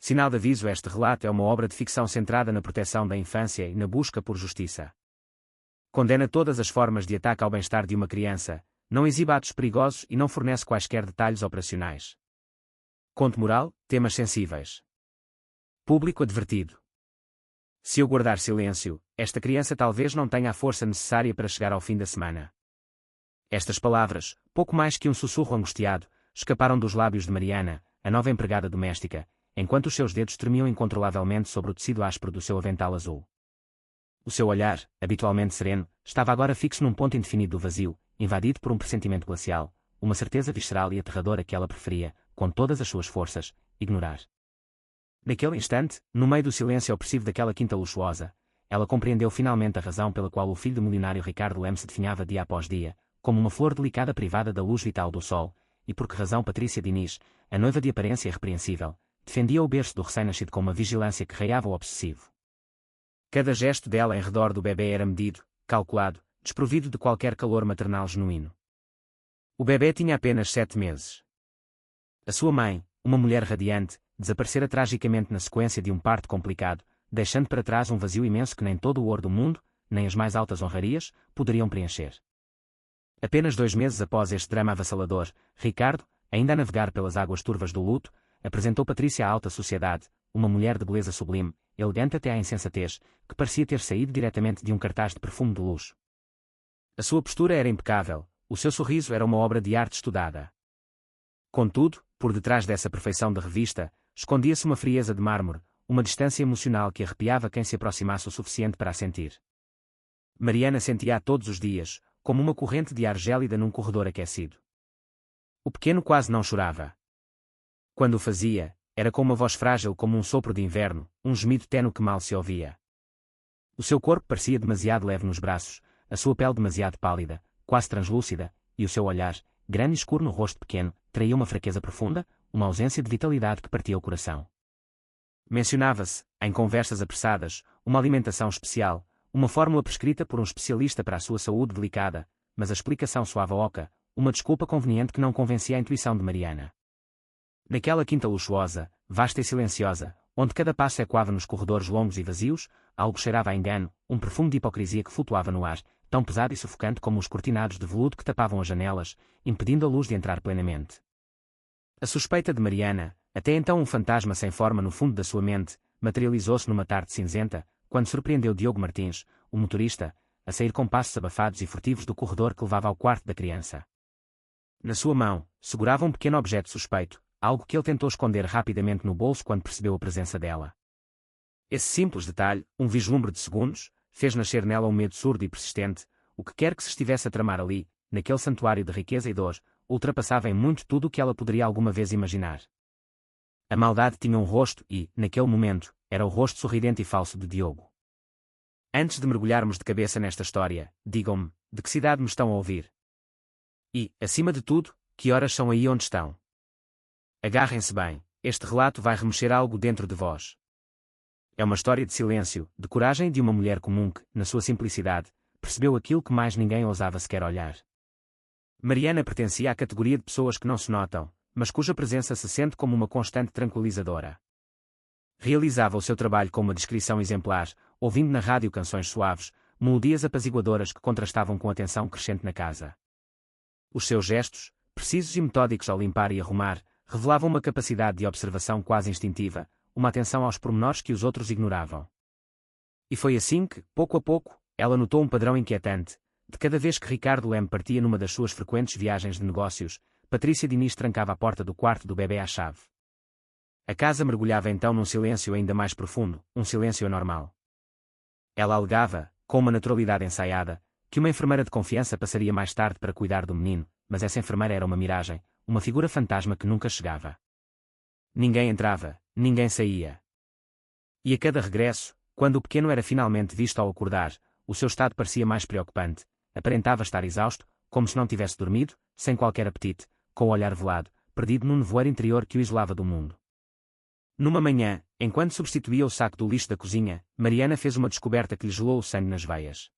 Sinal de aviso: este relato é uma obra de ficção centrada na proteção da infância e na busca por justiça. Condena todas as formas de ataque ao bem-estar de uma criança, não exibe atos perigosos e não fornece quaisquer detalhes operacionais. Conto moral: temas sensíveis. Público advertido. Se eu guardar silêncio, esta criança talvez não tenha a força necessária para chegar ao fim da semana. Estas palavras, pouco mais que um sussurro angustiado, escaparam dos lábios de Mariana, a nova empregada doméstica, enquanto os seus dedos tremiam incontrolavelmente sobre o tecido áspero do seu avental azul. O seu olhar, habitualmente sereno, estava agora fixo num ponto indefinido do vazio, invadido por um pressentimento glacial, uma certeza visceral e aterradora que ela preferia, com todas as suas forças, ignorar. Naquele instante, no meio do silêncio opressivo daquela quinta luxuosa, ela compreendeu finalmente a razão pela qual o filho do milionário Ricardo Leme se definhava dia após dia, como uma flor delicada privada da luz vital do sol, e por que razão Patrícia Diniz, a noiva de aparência irrepreensível, defendia o berço do recém-nascido com uma vigilância que raiava o obsessivo. Cada gesto dela em redor do bebê era medido, calculado, desprovido de qualquer calor maternal genuíno. O bebê tinha apenas 7 meses. A sua mãe, uma mulher radiante, desaparecera tragicamente na sequência de um parto complicado, deixando para trás um vazio imenso que nem todo o ouro do mundo, nem as mais altas honrarias, poderiam preencher. Apenas 2 meses após este drama avassalador, Ricardo, ainda a navegar pelas águas turvas do luto, apresentou Patrícia à alta sociedade, uma mulher de beleza sublime, elegante até à insensatez, que parecia ter saído diretamente de um cartaz de perfume de luxo. A sua postura era impecável, o seu sorriso era uma obra de arte estudada. Contudo, por detrás dessa perfeição de revista, escondia-se uma frieza de mármore, uma distância emocional que arrepiava quem se aproximasse o suficiente para a sentir. Mariana sentia-a todos os dias, como uma corrente de ar gélida num corredor aquecido. O pequeno quase não chorava. Quando o fazia, era com uma voz frágil como um sopro de inverno, um gemido tênue que mal se ouvia. O seu corpo parecia demasiado leve nos braços, a sua pele demasiado pálida, quase translúcida, e o seu olhar, grande e escuro no rosto pequeno, traía uma fraqueza profunda, uma ausência de vitalidade que partia o coração. Mencionava-se, em conversas apressadas, uma alimentação especial, uma fórmula prescrita por um especialista para a sua saúde delicada, mas a explicação soava oca, uma desculpa conveniente que não convencia a intuição de Mariana. Naquela quinta luxuosa, vasta e silenciosa, onde cada passo ecoava nos corredores longos e vazios, algo cheirava a engano, um perfume de hipocrisia que flutuava no ar, tão pesado e sufocante como os cortinados de veludo que tapavam as janelas, impedindo a luz de entrar plenamente. A suspeita de Mariana, até então um fantasma sem forma no fundo da sua mente, materializou-se numa tarde cinzenta, quando surpreendeu Diogo Martins, o motorista, a sair com passos abafados e furtivos do corredor que levava ao quarto da criança. Na sua mão, segurava um pequeno objeto suspeito, algo que ele tentou esconder rapidamente no bolso quando percebeu a presença dela. Esse simples detalhe, um vislumbre de segundos, fez nascer nela um medo surdo e persistente, o que quer que se estivesse a tramar ali, naquele santuário de riqueza e dor, ultrapassava em muito tudo o que ela poderia alguma vez imaginar. A maldade tinha um rosto e, naquele momento, era o rosto sorridente e falso de Diogo. Antes de mergulharmos de cabeça nesta história, digam-me, de que cidade me estão a ouvir? E, acima de tudo, que horas são aí onde estão? Agarrem-se bem, este relato vai remexer algo dentro de vós. É uma história de silêncio, de coragem de uma mulher comum que, na sua simplicidade, percebeu aquilo que mais ninguém ousava sequer olhar. Mariana pertencia à categoria de pessoas que não se notam, mas cuja presença se sente como uma constante tranquilizadora. Realizava o seu trabalho com uma discrição exemplar, ouvindo na rádio canções suaves, melodias apaziguadoras que contrastavam com a tensão crescente na casa. Os seus gestos, precisos e metódicos ao limpar e arrumar, revelavam uma capacidade de observação quase instintiva, uma atenção aos pormenores que os outros ignoravam. E foi assim que, pouco a pouco, ela notou um padrão inquietante. De cada vez que Ricardo Leme partia numa das suas frequentes viagens de negócios, Patrícia Diniz trancava a porta do quarto do bebê à chave. A casa mergulhava então num silêncio ainda mais profundo, um silêncio anormal. Ela alegava, com uma naturalidade ensaiada, que uma enfermeira de confiança passaria mais tarde para cuidar do menino, mas essa enfermeira era uma miragem, uma figura fantasma que nunca chegava. Ninguém entrava, ninguém saía. E a cada regresso, quando o pequeno era finalmente visto ao acordar, o seu estado parecia mais preocupante, aparentava estar exausto, como se não tivesse dormido, sem qualquer apetite, com o olhar velado, perdido num nevoeiro interior que o isolava do mundo. Numa manhã, enquanto substituía o saco do lixo da cozinha, Mariana fez uma descoberta que lhe gelou o sangue nas veias.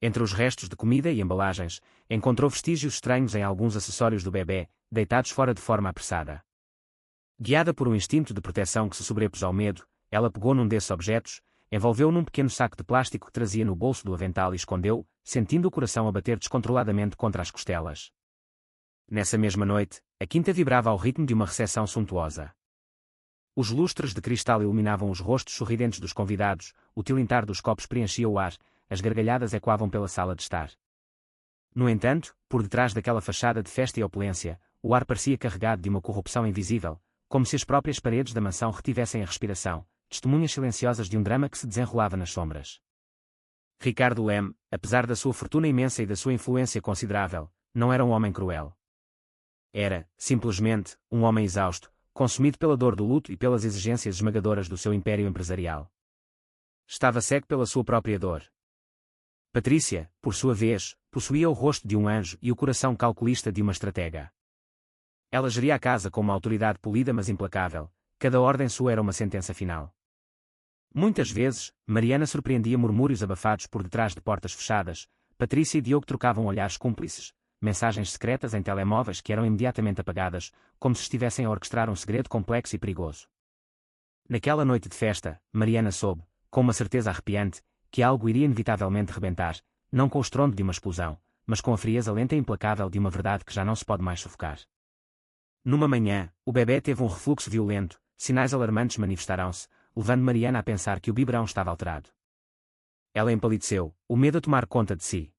Entre os restos de comida e embalagens, encontrou vestígios estranhos em alguns acessórios do bebê, deitados fora de forma apressada. Guiada por um instinto de proteção que se sobrepôs ao medo, ela pegou num desses objetos, envolveu-o num pequeno saco de plástico que trazia no bolso do avental e escondeu, sentindo o coração a bater descontroladamente contra as costelas. Nessa mesma noite, a quinta vibrava ao ritmo de uma recepção suntuosa. Os lustres de cristal iluminavam os rostos sorridentes dos convidados, o tilintar dos copos preenchia o ar, as gargalhadas ecoavam pela sala de estar. No entanto, por detrás daquela fachada de festa e opulência, o ar parecia carregado de uma corrupção invisível, como se as próprias paredes da mansão retivessem a respiração, testemunhas silenciosas de um drama que se desenrolava nas sombras. Ricardo Leme, apesar da sua fortuna imensa e da sua influência considerável, não era um homem cruel. Era, simplesmente, um homem exausto, consumido pela dor do luto e pelas exigências esmagadoras do seu império empresarial. Estava cego pela sua própria dor. Patrícia, por sua vez, possuía o rosto de um anjo e o coração calculista de uma estratega. Ela geria a casa com uma autoridade polida mas implacável, cada ordem sua era uma sentença final. Muitas vezes, Mariana surpreendia murmúrios abafados por detrás de portas fechadas, Patrícia e Diogo trocavam olhares cúmplices, mensagens secretas em telemóveis que eram imediatamente apagadas, como se estivessem a orquestrar um segredo complexo e perigoso. Naquela noite de festa, Mariana soube, com uma certeza arrepiante, que algo iria inevitavelmente rebentar, não com o estrondo de uma explosão, mas com a frieza lenta e implacável de uma verdade que já não se pode mais sufocar. Numa manhã, o bebê teve um refluxo violento, sinais alarmantes manifestaram-se, levando Mariana a pensar que o biberão estava alterado. Ela empalideceu, o medo a tomar conta de si.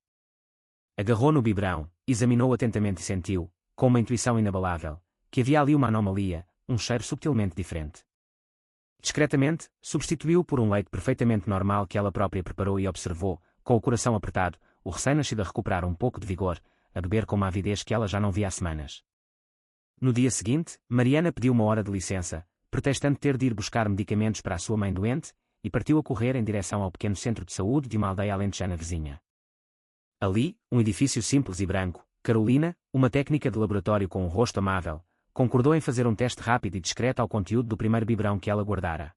Agarrou no biberão, examinou-o atentamente e sentiu, com uma intuição inabalável, que havia ali uma anomalia, um cheiro subtilmente diferente. Discretamente, substituiu-o por um leite perfeitamente normal que ela própria preparou e observou, com o coração apertado, o recém-nascido a recuperar um pouco de vigor, a beber com uma avidez que ela já não via há semanas. No dia seguinte, Mariana pediu uma hora de licença, pretextando ter de ir buscar medicamentos para a sua mãe doente, e partiu a correr em direção ao pequeno centro de saúde de uma aldeia alentejana vizinha. Ali, um edifício simples e branco, Carolina, uma técnica de laboratório com um rosto amável, concordou em fazer um teste rápido e discreto ao conteúdo do primeiro biberão que ela guardara.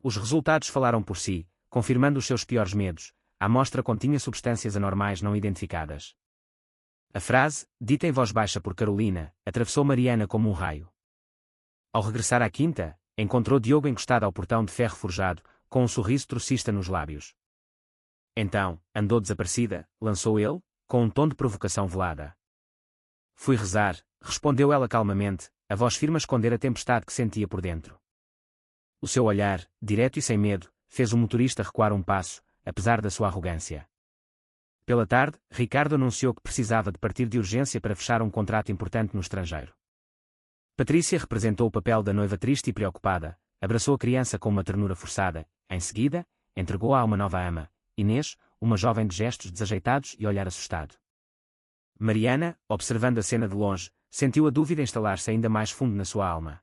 Os resultados falaram por si, confirmando os seus piores medos, a amostra continha substâncias anormais não identificadas. A frase, dita em voz baixa por Carolina, atravessou Mariana como um raio. Ao regressar à quinta, encontrou Diogo encostado ao portão de ferro forjado, com um sorriso trocista nos lábios. Então, andou desaparecida, lançou ele, com um tom de provocação velada. Fui rezar, respondeu ela calmamente, a voz firme a esconder a tempestade que sentia por dentro. O seu olhar, direto e sem medo, fez o motorista recuar um passo, apesar da sua arrogância. Pela tarde, Ricardo anunciou que precisava de partir de urgência para fechar um contrato importante no estrangeiro. Patrícia representou o papel da noiva triste e preocupada, abraçou a criança com uma ternura forçada, em seguida, entregou-a a uma nova ama, Inês, uma jovem de gestos desajeitados e olhar assustado. Mariana, observando a cena de longe, sentiu a dúvida instalar-se ainda mais fundo na sua alma.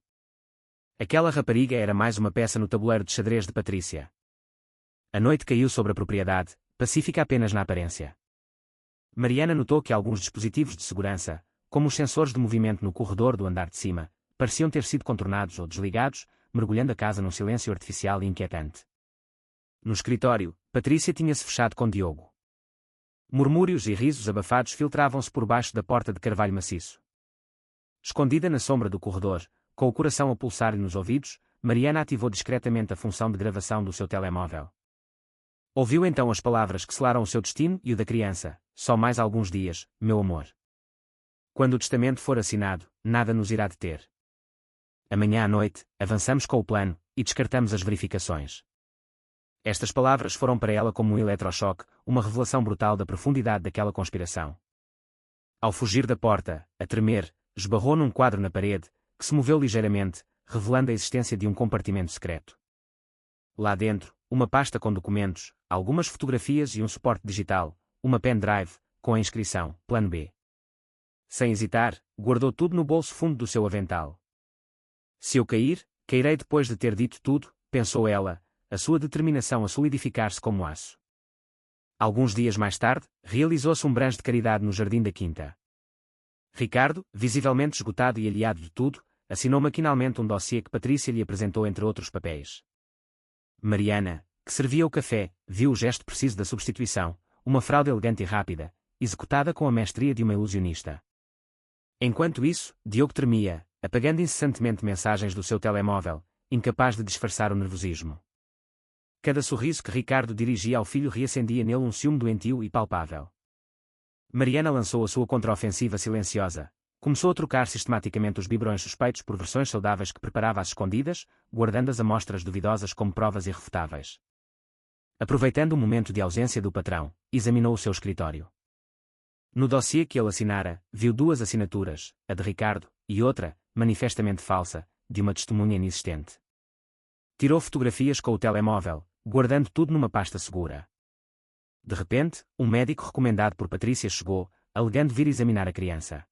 Aquela rapariga era mais uma peça no tabuleiro de xadrez de Patrícia. A noite caiu sobre a propriedade, pacífica apenas na aparência. Mariana notou que alguns dispositivos de segurança, como os sensores de movimento no corredor do andar de cima, pareciam ter sido contornados ou desligados, mergulhando a casa num silêncio artificial e inquietante. No escritório, Patrícia tinha-se fechado com Diogo. Murmúrios e risos abafados filtravam-se por baixo da porta de carvalho maciço. Escondida na sombra do corredor, com o coração a pulsar-lhe nos ouvidos, Mariana ativou discretamente a função de gravação do seu telemóvel. Ouviu então as palavras que selaram o seu destino e o da criança: só mais alguns dias, meu amor. Quando o testamento for assinado, nada nos irá deter. Amanhã à noite, avançamos com o plano, e descartamos as verificações. Estas palavras foram para ela como um eletrochoque, uma revelação brutal da profundidade daquela conspiração. Ao fugir da porta, a tremer, esbarrou num quadro na parede, que se moveu ligeiramente, revelando a existência de um compartimento secreto. Lá dentro, uma pasta com documentos, algumas fotografias e um suporte digital, uma pendrive, com a inscrição, Plano B. Sem hesitar, guardou tudo no bolso fundo do seu avental. Se eu cair, cairei depois de ter dito tudo, pensou ela, a sua determinação a solidificar-se como aço. Alguns dias mais tarde, realizou-se um branche de caridade no jardim da quinta. Ricardo, visivelmente esgotado e aliado de tudo, assinou maquinalmente um dossiê que Patrícia lhe apresentou entre outros papéis. Mariana, que servia o café, viu o gesto preciso da substituição, uma fraude elegante e rápida, executada com a mestria de uma ilusionista. Enquanto isso, Diogo tremia, apagando incessantemente mensagens do seu telemóvel, incapaz de disfarçar o nervosismo. Cada sorriso que Ricardo dirigia ao filho reacendia nele um ciúme doentio e palpável. Mariana lançou a sua contraofensiva silenciosa. Começou a trocar sistematicamente os biberões suspeitos por versões saudáveis que preparava às escondidas, guardando as amostras duvidosas como provas irrefutáveis. Aproveitando o momento de ausência do patrão, examinou o seu escritório. No dossiê que ele assinara, viu duas assinaturas, a de Ricardo, e outra, manifestamente falsa, de uma testemunha inexistente. Tirou fotografias com o telemóvel, guardando tudo numa pasta segura. De repente, um médico recomendado por Patrícia chegou, alegando vir examinar a criança.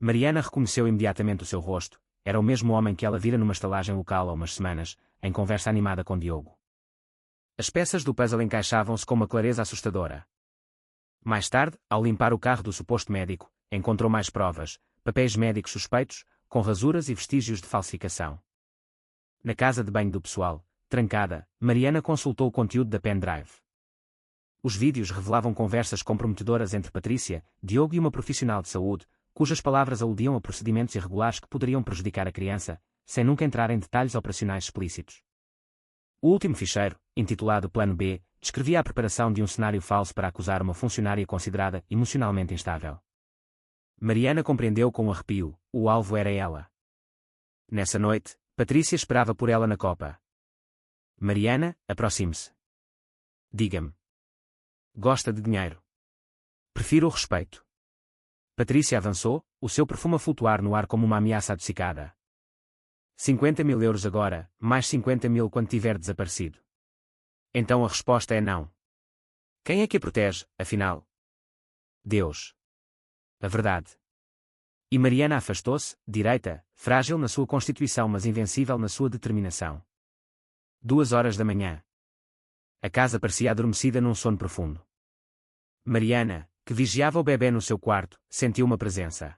Mariana reconheceu imediatamente o seu rosto. Era o mesmo homem que ela vira numa estalagem local há umas semanas, em conversa animada com Diogo. As peças do puzzle encaixavam-se com uma clareza assustadora. Mais tarde, ao limpar o carro do suposto médico, encontrou mais provas, papéis médicos suspeitos, com rasuras e vestígios de falsificação. Na casa de banho do pessoal, trancada, Mariana consultou o conteúdo da pendrive. Os vídeos revelavam conversas comprometedoras entre Patrícia, Diogo e uma profissional de saúde, cujas palavras aludiam a procedimentos irregulares que poderiam prejudicar a criança, sem nunca entrar em detalhes operacionais explícitos. O último ficheiro, intitulado Plano B, descrevia a preparação de um cenário falso para acusar uma funcionária considerada emocionalmente instável. Mariana compreendeu com um arrepio: o alvo era ela. Nessa noite, Patrícia esperava por ela na copa. Mariana, aproxime-se. Diga-me. Gosta de dinheiro? Prefiro o respeito. Patrícia avançou, o seu perfume a flutuar no ar como uma ameaça adocicada. 50.000 euros agora, mais 50.000 quando tiver desaparecido. Então a resposta é não. Quem é que a protege, afinal? Deus. A verdade. E Mariana afastou-se, direita, frágil na sua constituição mas invencível na sua determinação. 2 horas da manhã. A casa parecia adormecida num sono profundo. Mariana, que vigiava o bebê no seu quarto, sentiu uma presença.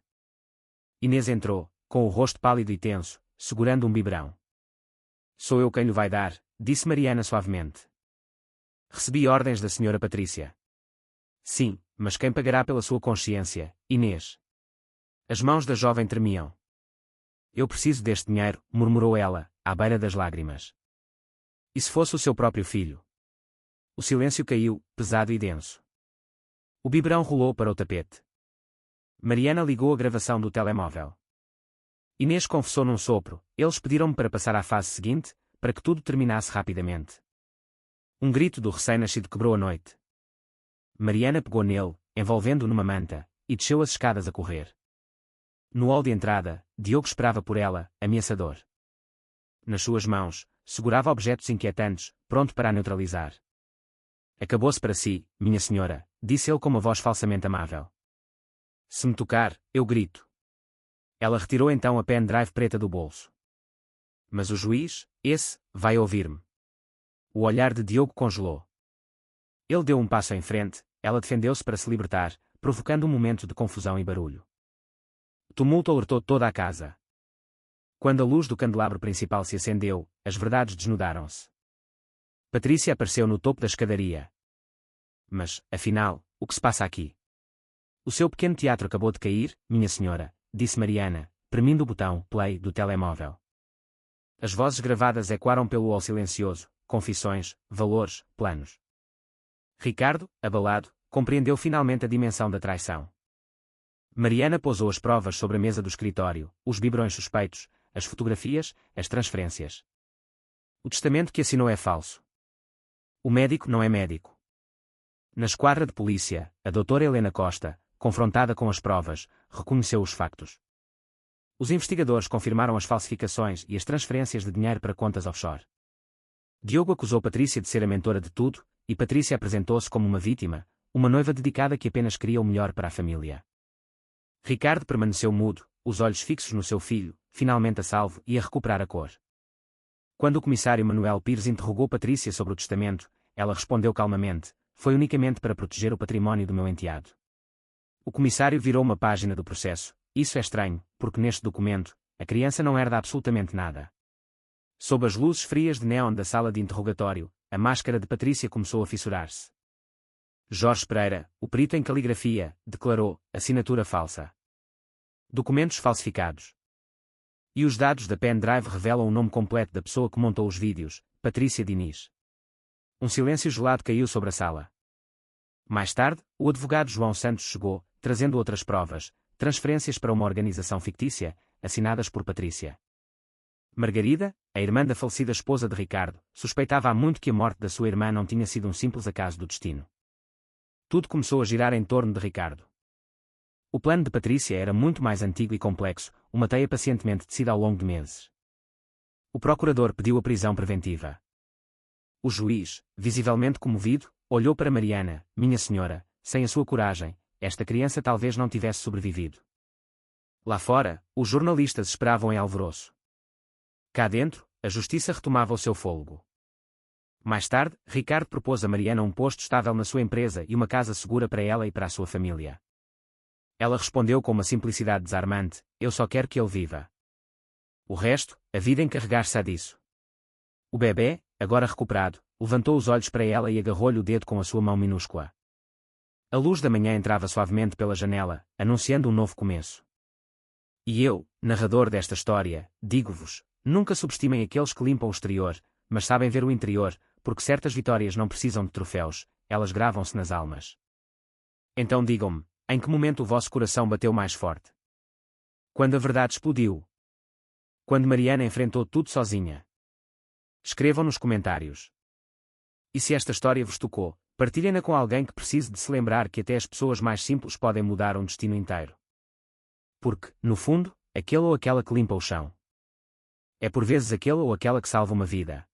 Inês entrou, com o rosto pálido e tenso, segurando um biberão. Sou eu quem lhe vai dar, disse Mariana suavemente. Recebi ordens da senhora Patrícia. Sim, mas quem pagará pela sua consciência, Inês? As mãos da jovem tremiam. Eu preciso deste dinheiro, murmurou ela, à beira das lágrimas. E se fosse o seu próprio filho? O silêncio caiu, pesado e denso. O biberão rolou para o tapete. Mariana ligou a gravação do telemóvel. Inês confessou num sopro: eles pediram-me para passar à fase seguinte, para que tudo terminasse rapidamente. Um grito do recém-nascido quebrou a noite. Mariana pegou nele, envolvendo-o numa manta, e desceu as escadas a correr. No hall de entrada, Diogo esperava por ela, ameaçador. Nas suas mãos, segurava objetos inquietantes, pronto para a neutralizar. Acabou-se para si, minha senhora, disse ele com uma voz falsamente amável. Se me tocar, eu grito. Ela retirou então a pendrive preta do bolso. Mas o juiz, esse, vai ouvir-me. O olhar de Diogo congelou. Ele deu um passo em frente, ela defendeu-se para se libertar, provocando um momento de confusão e barulho. O tumulto alertou toda a casa. Quando a luz do candelabro principal se acendeu, as verdades desnudaram-se. Patrícia apareceu no topo da escadaria. Mas, afinal, o que se passa aqui? O seu pequeno teatro acabou de cair, minha senhora, disse Mariana, premindo o botão play do telemóvel. As vozes gravadas ecoaram pelo hall silencioso, confissões, valores, planos. Ricardo, abalado, compreendeu finalmente a dimensão da traição. Mariana pousou as provas sobre a mesa do escritório, os biberões suspeitos, as fotografias, as transferências. O testamento que assinou é falso. O médico não é médico. Na esquadra de polícia, a doutora Helena Costa, confrontada com as provas, reconheceu os factos. Os investigadores confirmaram as falsificações e as transferências de dinheiro para contas offshore. Diogo acusou Patrícia de ser a mentora de tudo, e Patrícia apresentou-se como uma vítima, uma noiva dedicada que apenas queria o melhor para a família. Ricardo permaneceu mudo, os olhos fixos no seu filho, finalmente a salvo e a recuperar a cor. Quando o comissário Manuel Pires interrogou Patrícia sobre o testamento, ela respondeu calmamente: foi unicamente para proteger o património do meu enteado. O comissário virou uma página do processo. Isso é estranho, porque neste documento, a criança não herda absolutamente nada. Sob as luzes frias de néon da sala de interrogatório, a máscara de Patrícia começou a fissurar-se. Jorge Pereira, o perito em caligrafia, declarou: assinatura falsa. Documentos falsificados. E os dados da pendrive revelam o nome completo da pessoa que montou os vídeos, Patrícia Diniz. Um silêncio gelado caiu sobre a sala. Mais tarde, o advogado João Santos chegou, trazendo outras provas, transferências para uma organização fictícia, assinadas por Patrícia. Margarida, a irmã da falecida esposa de Ricardo, suspeitava há muito que a morte da sua irmã não tinha sido um simples acaso do destino. Tudo começou a girar em torno de Ricardo. O plano de Patrícia era muito mais antigo e complexo, uma teia pacientemente tecida ao longo de meses. O procurador pediu a prisão preventiva. O juiz, visivelmente comovido, olhou para Mariana: minha senhora, sem a sua coragem, esta criança talvez não tivesse sobrevivido. Lá fora, os jornalistas esperavam em alvoroço. Cá dentro, a justiça retomava o seu fôlego. Mais tarde, Ricardo propôs a Mariana um posto estável na sua empresa e uma casa segura para ela e para a sua família. Ela respondeu com uma simplicidade desarmante: eu só quero que ele viva. O resto, a vida encarregar-se-á disso. O bebê, agora recuperado, levantou os olhos para ela e agarrou-lhe o dedo com a sua mão minúscula. A luz da manhã entrava suavemente pela janela, anunciando um novo começo. E eu, narrador desta história, digo-vos: nunca subestimem aqueles que limpam o exterior, mas sabem ver o interior, porque certas vitórias não precisam de troféus, elas gravam-se nas almas. Então digam-me, em que momento o vosso coração bateu mais forte? Quando a verdade explodiu? Quando Mariana enfrentou tudo sozinha? Escrevam nos comentários. E se esta história vos tocou, partilhem-na com alguém que precise de se lembrar que até as pessoas mais simples podem mudar um destino inteiro. Porque, no fundo, aquele ou aquela que limpa o chão é por vezes aquele ou aquela que salva uma vida.